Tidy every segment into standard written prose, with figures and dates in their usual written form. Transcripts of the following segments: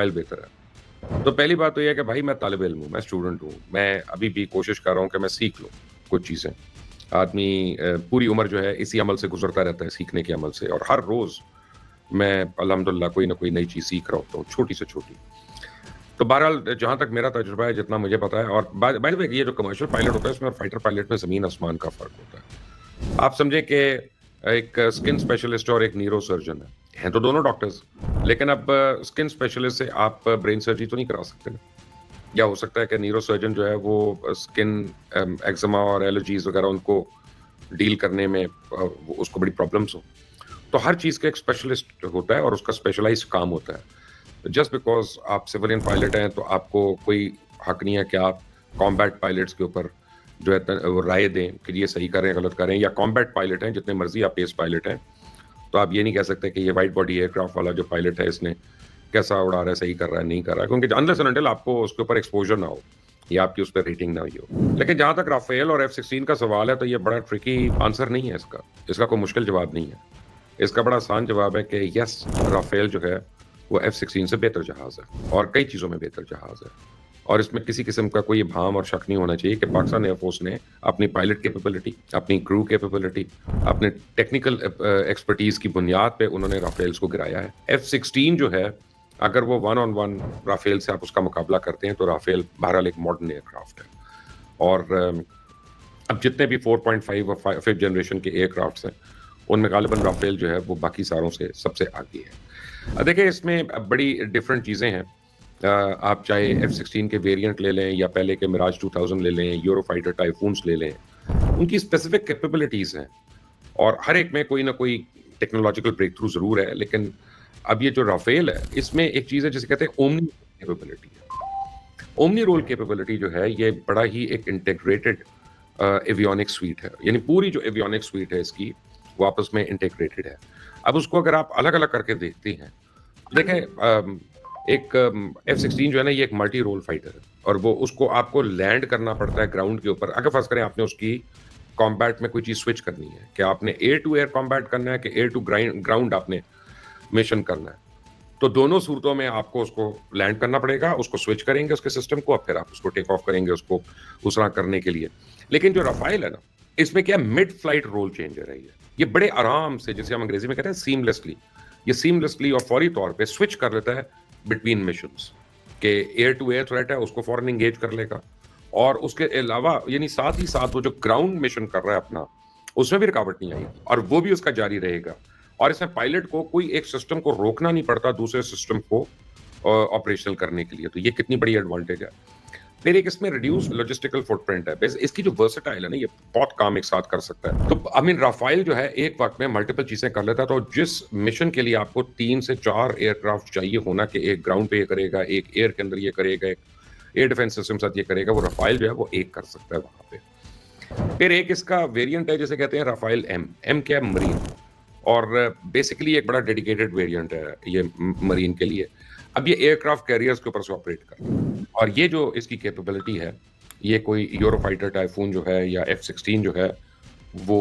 Rafale बेहतर है। तो पहली बात तो ये है कि भाई मैं तालिब इल्म हूँ, मैं स्टूडेंट हूँ, मैं अभी भी कोशिश कर रहा हूँ कि मैं सीख लूँ कुछ चीज़ें। आदमी पूरी उम्र जो है इसी अमल से गुजरता रहता है, सीखने के अमल से, और हर रोज़ मैं अल्हम्दुलिल्लाह कोई ना कोई नई चीज़ सीख रहा होता हूँ, छोटी से छोटी। तो बहरहाल जहाँ तक मेरा तजुर्बा है, जितना मुझे पता है, और बाय बाय द वे ये जो कमर्शियल पायलट होता है इसमें और फाइटर पायलट में ज़मीन आसमान का फ़र्क होता है। आप समझें कि एक स्किन स्पेशलिस्ट और एक न्यूरो सर्जन हैं तो दोनों डॉक्टर्स, लेकिन अब स्किन स्पेशलिस्ट से आप ब्रेन सर्जरी तो नहीं करा सकते ना। या हो सकता है कि न्यूरो सर्जन जो है वो स्किन एक्जिमा और एलर्जीज वगैरह उनको डील करने में उसको बड़ी प्रॉब्लम्स हो। तो हर चीज़ का एक स्पेशलिस्ट होता है और उसका स्पेशलाइज्ड काम होता है। जस्ट बिकॉज आप सिविलियन पायलट हैं तो आपको कोई हक नहीं है कि आप कॉम्बैट पायलट्स के ऊपर जो है वो राय दें कि ये सही कर रहे हैं, गलत कर रहे हैं। या कॉम्बैट पायलट हैं, जितने मर्जी आप पेस पायलट हैं, तो आप ये नहीं कह सकते कि ये वाइट बॉडी एयरक्राफ्ट वाला जो पायलट है इसने कैसा उड़ा रहा है, सही कर रहा है, नहीं कर रहा है, क्योंकि अनलेस एंड अनटिल आपको उसके ऊपर एक्सपोजर ना हो या आपकी उस पर रेटिंग ना हुई हो। लेकिन जहाँ तक राफेल और F-16 का सवाल है तो ये बड़ा ट्रिकी आंसर नहीं है इसका कोई मुश्किल जवाब नहीं है। इसका बड़ा आसान जवाब है कि यस, राफेल जो है वो F-16 से बेहतर जहाज है और कई चीज़ों में बेहतर जहाज है, और इसमें किसी किस्म का कोई भाम और शक नहीं होना चाहिए कि पाकिस्तान एयरफोर्स ने अपनी पायलट कैपेबिलिटी, अपनी क्रू कैपेबिलिटी, अपने टेक्निकल एक्सपर्टीज की बुनियाद पे उन्होंने राफेल्स को गिराया है। F-16 जो है, अगर वो 1-on-1 राफेल से आप उसका मुकाबला करते हैं तो राफेल बहरहाल एक मॉडर्न एयरक्राफ्ट है, और अब जितने भी 4.5 और 5th जनरेशन के एयरक्राफ्ट्स हैं उनमें गालिबन राफेल जो है वो बाकी सारों से सबसे आगे है। देखिए इसमें बड़ी डिफरेंट चीज़ें हैं। आप चाहे F-16 के वेरिएंट ले लें या पहले के मिराज 2000 ले लें, यूरोफाइटर टाइफून्स ले लें, उनकी स्पेसिफिक कैपेबिलिटीज़ हैं और हर एक में कोई ना कोई टेक्नोलॉजिकल ब्रेक थ्रू ज़रूर है। लेकिन अब ये जो राफेल है इसमें एक चीज़ है जिसे कहते हैं ओमनी कैपेबिलिटी है। ओमनी रोल कैपेबिलिटी जो है ये बड़ा ही एक इंटीग्रेटेड एवियोनिक स्वीट है, यानी पूरी जो एवियोनिक स्वीट है इसकी वो आपस में इंटीग्रेटेड है। अब उसको अगर आप अलग अलग करके देखते हैं, देखें एक F-16 जो है ना ये एक मल्टी रोल फाइटर है और वो उसको आपको लैंड करना पड़ता है ग्राउंड के ऊपर। अगर फर्ज करें आपने उसकी कॉम्बैट में कोई चीज़ स्विच करनी है कि आपने एयर टू एयर कॉम्बैट करना है कि एयर टू ग्राउंड आपने मिशन करना है, तो दोनों सूरतों में आपको उसको लैंड करना पड़ेगा, उसको स्विच करेंगे उसके सिस्टम को, अब फिर आप उसको टेक ऑफ करेंगे उसको उस तरह करने के लिए। लेकिन जो राफेल है ना, इसमें क्या मिड फ्लाइट रोल चेंजर है, ये बड़े आराम से, जैसे हम अंग्रेजी में कहते हैं सीमलेसली, ये सीमलेसली और फौरी तौर पे स्विच कर लेता है बिटवीन मिशंस के एयर टू एयर थ्रेट है उसको फौरन एंगेज कर लेगा, और उसके अलावा यानी साथ ही साथ वो जो ग्राउंड मिशन कर रहा है अपना उसमें भी रुकावट नहीं आएगी और वो भी उसका जारी रहेगा। और इसमें पायलट को कोई एक सिस्टम को रोकना नहीं पड़ता दूसरे सिस्टम को ऑपरेशनल करने के लिए, तो ये कितनी बड़ी एडवांटेज है। फिर एक इसमें रिड्यूस लॉजिस्टिकल फुटप्रिंट है, इसकी जो वर्सेटाइल है ना, ये बहुत काम एक साथ कर सकता है। तो आई मीन राफेल जो है एक वक्त में मल्टीपल चीजें कर लेता है, तो जिस मिशन के लिए आपको 3 से 4 एयरक्राफ्ट चाहिए होना कि एक ग्राउंड पे ये करेगा, एक एयर के अंदर ये करेगा, एक एयर डिफेंस सिस्टम साथ ये करेगा, वो राफेल जो है वो एक कर सकता है वहां पे। फिर एक इसका वेरिएंट है जिसे कहते हैं राफेल एम क्या है, मरीन, और बेसिकली एक बड़ा डेडिकेटेड वेरिएंट है ये मरीन के लिए। अब ये एयरक्राफ्ट कैरियर्स के ऊपर से ऑपरेट करता है और ये जो इसकी कैपेबिलिटी है, ये कोई यूरोफाइटर टाइफून जो है या F-16 जो है वो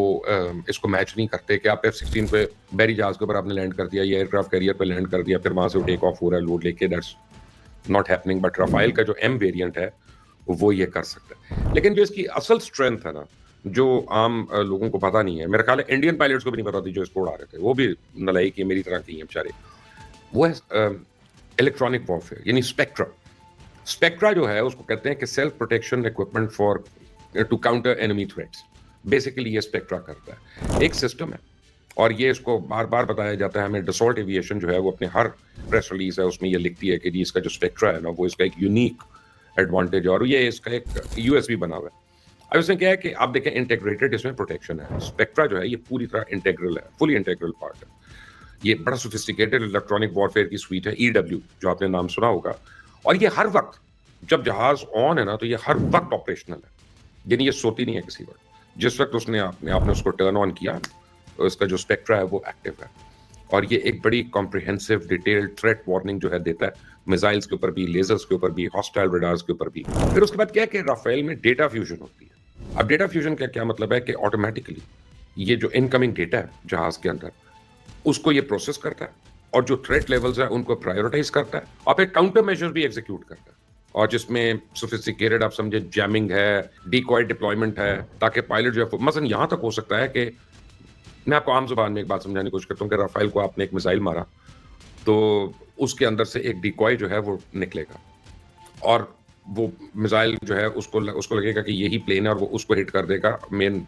इसको मैच नहीं करते कि आप F-16 पे बैरी जहाज के ऊपर आपने लैंड कर दिया या एयरक्राफ्ट कैरियर पे लैंड कर दिया फिर वहां से टेक ऑफ हो रहा है लोड लेके, that's not happening. But Rafale का जो एम वेरिएंट है वो ये कर सकता है। लेकिन जो इसकी असल स्ट्रेंथ है ना, जो आम लोगों को पता नहीं है, मेरे ख्याल है इंडियन पायलट्स को भी नहीं पता थी जो इसको उड़ा रहे थे, वो भी नलाई की मेरी तरह की हैं बेचारे, वो है इलेक्ट्रॉनिक वॉरफेयर यानी स्पेक्ट्रा। स्पेक्ट्रा जो है उसको कहते हैं कि self protection equipment for to counter enemy threats. Basically ये स्पेक्ट्रा करता है, एक सिस्टम है, और ये इसको बार बार बताया जाता है हमें। डसॉल्ट एविएशन जो है वो अपने हर प्रेस रिलीज है उसमें ये लिखती है कि जी इसका जो स्पेक्ट्रा है ना वो इसका एक यूनिक एडवांटेज है और ये इसका एक USB बना हुआ है। अब इसमें क्या है कि आप देखें इंटीग्रेटेड इसमें प्रोटेक्शन है। स्पेक्ट्रा जो है ये पूरी तरह इंटेग्रल है, फुली इंटेग्रल पार्ट है। ये बड़ा सोफिस्टिकेटेड इलेक्ट्रॉनिक वॉरफेयर की स्वीट है, EW जो आपने नाम सुना होगा, और ये हर वक्त जब जहाज ऑन है ना तो ये हर वक्त ऑपरेशनल है, यानी ये सोती नहीं है किसी वक्त। जिस वक्त आपने उसको टर्न ऑन किया तो इसका जो स्पेक्ट्रा है वो एक्टिव है, और ये एक बड़ी कॉम्प्रिहेंसिव डिटेल्ड थ्रेट वार्निंग जो है देता है, मिसाइल्स के ऊपर भी, लेजर्स के ऊपर भी, हॉस्टाइल रडार्स के ऊपर भी। फिर उसके बाद क्या है कि राफेल में डेटा फ्यूजन होती है। अब डेटा फ्यूजन का क्या मतलब है कि ऑटोमेटिकली ये जो इनकमिंग डेटा है जहाज के अंदर उसको ये प्रोसेस करता है اور جو تھریٹ لیولز ہیں ان کو پرائیورٹائز کرتا ہے اور پھر کاؤنٹر میجر بھی ایگزیکیوٹ کرتا ہے اور جس میں سوفسٹیکیٹڈ آپ سمجھے جیمنگ ہے, ڈیکوائے ڈپلائمنٹ ہے, تاکہ پائلٹ جو ہے مثلا یہاں تک ہو سکتا ہے کہ میں آپ کو عام زبان میں ایک بات سمجھانے کی کوشش کرتا ہوں کہ رافائل کو آپ نے ایک میزائل مارا تو اس کے اندر سے ایک ڈیکوائے جو ہے وہ نکلے گا اور وہ میزائل جو ہے اس کو لگے گا کہ یہی پلین ہے اور وہ اس کو ہٹ کر دے گا, مین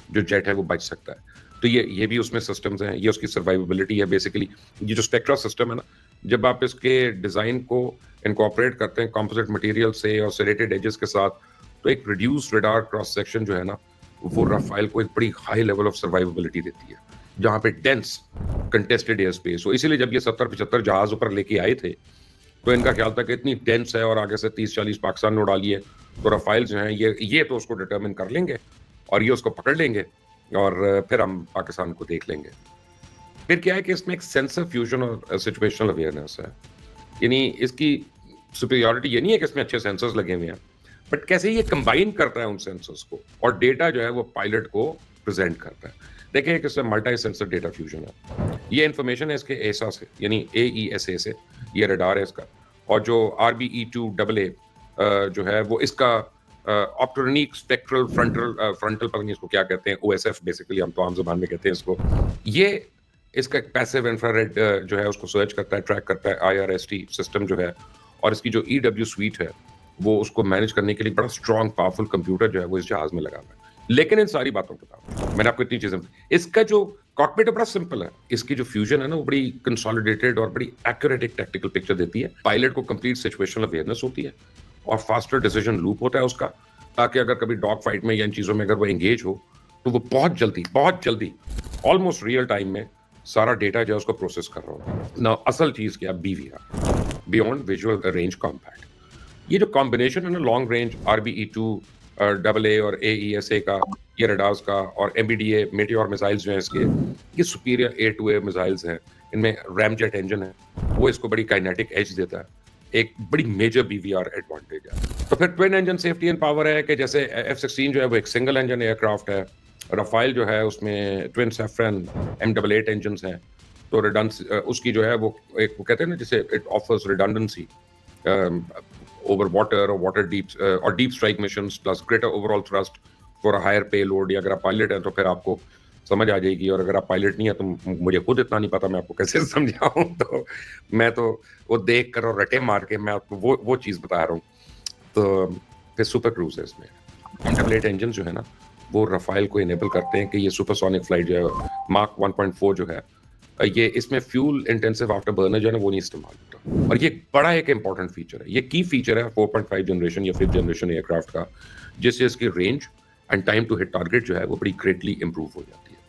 جو جیٹ ہے وہ بچ سکتا ہے. تو یہ بھی اس میں سسٹمز ہیں, یہ اس کی سروائیویبلٹی ہے بیسیکلی. یہ جو اسپیکٹرا سسٹم ہے نا, جب آپ اس کے ڈیزائن کو انکارپوریٹ کرتے ہیں کمپوزٹ مٹیریل سے اور سریٹڈ ایجز کے ساتھ, تو ایک ریڈیوس ریڈار کراس سیکشن جو ہے نا وہ رافائل کو ایک بڑی ہائی لیول آف سروائیویبلٹی دیتی ہے جہاں پہ ڈینس کنٹیسٹڈ ایئر اسپیس ہو. اسی لیے جب یہ 70-75 جہاز اوپر لے کے آئے تھے تو ان کا خیال تھا کہ اتنی ڈینس ہے اور آگے سے 30-40 پاکستان نے اڑا لیے تو رافائل جو ہیں یہ تو اس کو ڈٹرمن کر لیں گے اور یہ اس کو پکڑ لیں گے اور پھر ہم پاکستان کو دیکھ لیں گے. پھر کیا ہے کہ اس میں ایک سینس آف فیوژن اور سچویشنل اویئرنیس ہے, یعنی اس کی سپیریورٹی یہ نہیں ہے کہ اس میں اچھے سینسرز لگے ہوئے ہیں, بٹ کیسے یہ کمبائن کرتا ہے ان سینسرز کو اور ڈیٹا جو ہے وہ پائلٹ کو پریزنٹ کرتا ہے. دیکھیں کہ اس میں ملٹی سینسر ڈیٹا فیوژن ہے, یہ انفارمیشن ہے اس کے ایسا سے, یعنی AESA سے, یہ ریڈار ہے اس کا, اور جو RBE2AA جو ہے وہ اس کا آپٹرونیک اسپیکٹرل فرنٹل پتہ نہیں اس کو کیا کہتے ہیں, OSF بیسیکلی ہم تو عام زبان میں کہتے ہیں اس کو. یہ اس کا ایک پیسو انفراریڈ جو ہے اس کو سرچ کرتا ہے, ٹریک کرتا ہے. IRST سسٹم جو ہے اور اس کی جو EW سویٹ ہے وہ اس کو مینیج کرنے کے لیے بڑا اسٹرانگ پاورفل کمپیوٹر جو ہے وہ اس جہاز میں لگا ہوا ہے. لیکن ان ساری باتوں کے بعد میں نے آپ کو اتنی چیزیں, اس کا جو کاکپٹ ہے بڑا سمپل ہے, اس کی جو فیوژن ہے نا وہ بڑی کنسالیڈیٹڈ اور بڑی ایکوریٹ ایک ٹیکٹیکل پکچر دیتی ہے. پائلٹ کو کمپلیٹ سچویشنل اویئرنیس ہوتی ہے اور فاسٹر ڈیسیژن لوپ ہوتا ہے اس کا, تاکہ اگر کبھی ڈاگ فائٹ میں یا ان چیزوں میں اگر وہ انگیج ہو تو وہ بہت جلدی آلموسٹ ریئل ٹائم میں سارا ڈیٹا جو ہے اس کو پروسیس کر رہا ہوتا ہے نا. اصل چیز کیا, BVR, beyond visual range compete. یہ جو کمبینیشن ہے نا لانگ رینج RBE2AA اور AESA کا, یہ ریڈارز کا, اور MBDA میٹیور میزائلز جو ہیں اس کے, یہ سپیریئر A2A میزائلز ہیں, ان میں ریم جیٹ انجن ہے, وہ اس کو بڑی کائنیٹک ایج دیتا ہے, ایک بڑی میجر BVR ایڈوانٹیج ہے. تو پھر twin engine safety and power ہے کہ جیسے F-16 جو ہے وہ ایک سنگل انجن ایئر کرافٹ ہے, رافائل جو ہے اس میں ٹوین سیفرن M88 انجنز ہیں, تو اس کی جو ہے وہ ایک وہ کہتے ہیں نا جسے it offers redundancy over water اور واٹر ڈیپ اور deep strike missions plus greater overall thrust for higher payload. یا اگر آپ پائلٹ ہیں تو پھر آپ کو سمجھ آ جائے گی, اور اگر آپ پائلٹ نہیں ہیں تو مجھے خود اتنا نہیں پتا میں آپ کو کیسے سمجھاؤں, تو میں تو وہ دیکھ کر اور رٹے مار کے میں آپ کو وہ چیز بتا رہا ہوں. تو پھر سپر کروز ہے اس میں, M88 انجن جو ہے نا وہ رافائل کو انیبل کرتے ہیں کہ یہ سپر سونک فلائٹ جو ہے ماک 1.4 جو ہے یہ اس میں فیول انٹینسو آفٹر برنر جو ہے نا وہ نہیں استعمال ہوتا, اور یہ بڑا ایک امپورٹنٹ فیچر ہے, یہ کی فیچر ہے 4.5 جنریشن یا 5th جنریشن ایئر کرافٹ کا, جس سے اس کی range and time to hit target جو ہے وہ بڑی گریٹلی امپروو ہو جاتی ہے.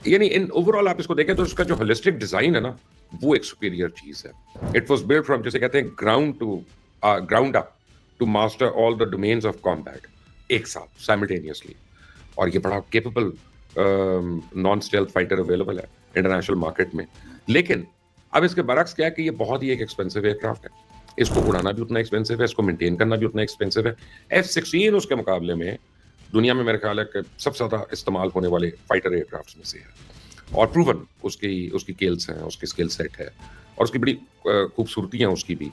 یعنی ان اوور آل آپ اس کو دیکھیں تو اس کا جو ہولسٹک ڈیزائن ہے نا وہ ایک سپیریئر چیز ہے. اٹ واز بلڈ فرام جسے کہتے ہیں ground up to master all the domains of combat ایک ساتھ سائملٹینیسلی, اور یہ بڑا capable non stealth fighter available ہے انٹرنیشنل مارکیٹ میں. لیکن اب اس کے برعکس کیا ہے کہ یہ بہت ہی ایک ایکسپینسو ایئر کرافٹ ہے, اس کو اڑانا بھی اتنا ایکسپینسو ہے, اس کو مینٹین کرنا بھی اتنا ایکسپینسو ہے. F-16 اس کے مقابلے میں دنیا میں میرے خیال ہے کہ سب سے زیادہ استعمال ہونے والے فائٹر ایئر کرافٹس میں سے ہے, اور پروون اس کی کیلس ہیں, اس کی اسکل سیٹ ہے, اور اس کی بڑی خوبصورتی ہیں اس کی بھی.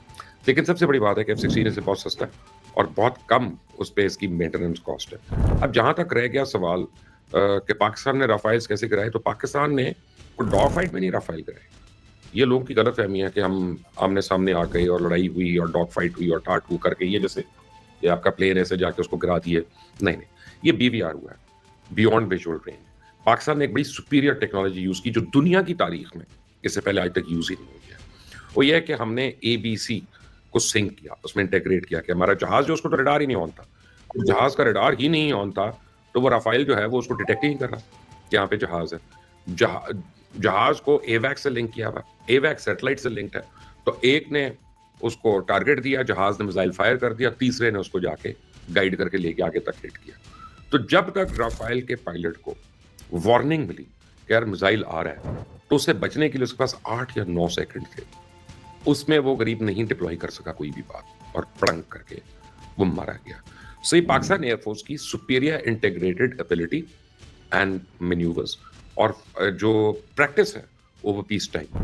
لیکن سب سے بڑی بات ہے کہ F-16 سے بہت سستا ہے اور بہت کم اس پہ اس کی مینٹیننس کاسٹ ہے. اب جہاں تک رہ گیا سوال کہ پاکستان نے رافائلز کیسے کرائے, تو پاکستان نے ڈاگ فائٹ میں نہیں رافائل کرائے. یہ لوگوں کی غلط فہمی ہے کہ ہم آمنے سامنے آ گئے اور لڑائی ہوئی اور ڈاگ فائٹ ہوئی اور ٹاٹ کر کے یہ جیسے یہ آپ کا پلین ایسے جا کے اس کو گرا دیے, نہیں, یہ BVR ہوا ہے, بیونڈ ویژول رینج. پاکستان نے ایک بڑی سپیریئر ٹیکنالوجی یوز کی جو دنیا کی تاریخ میں اس سے پہلے آج تک یوز ہی نہیں ہوئی ہے. وہ یہ ہے کہ ہم نے ABC کو سنک کیا, اس میں انٹیگریٹ کیا کہ ہمارا جہاز جو اس کو تو ریڈار ہی نہیں آن تھا, جہاز کا ریڈار ہی نہیں آن تھا تو وہ رافائل جو ہے وہ اس کو ڈیٹیکٹ ہی نہیں کر رہا کہ یہاں پہ جہاز ہے. جہاز کو AWACS سے لنک کیا ہوا, AWACS سیٹلائٹ سے لنکڈ ہے, تو ایک نے اس کو ٹارگیٹ دیا, جہاز نے میزائل فائر کر دیا, تیسرے نے اس کو جا کے گائیڈ کر کے لے کے آگے تک ہٹ کیا. تو جب تک رافائل کے پائلٹ کو وارننگ ملی کہ یار میزائل آ رہا ہے, تو اسے بچنے کے لیے اس کے پاس 8 یا 9 سیکنڈ تھے, اس میں وہ غریب نہیں ڈپلوائے کر سکا کوئی بھی بات, اور پڑنگ کر کے وہ مارا گیا. سو یہ پاکستان ایئر فورس کی سپیریئر انٹیگریٹڈ ایبلٹی اینڈ مینیورز اور جو پریکٹس ہے اوور پیس ٹائم,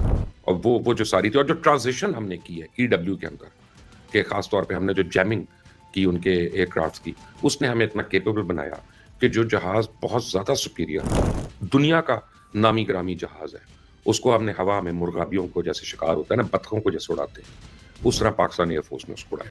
اور وہ جو ساری تھی، اور جو ٹرانزیشن ہم نے کی ہے EW کے اندر کہ خاص طور پہ ہم نے جو جیمنگ کی ان کے ایئر کرافٹس کی، اس نے ہمیں اتنا کیپیبل بنایا کہ جو جہاز بہت زیادہ سپیریئر، دنیا کا نامی گرامی جہاز ہے، اس کو ہم نے ہوا میں مرغابیوں کو جیسے شکار ہوتا ہے نا، بطخوں کو جیسے اڑاتے ہیں، اس طرح پاکستان ایئر فورس نے اس کو اڑایا.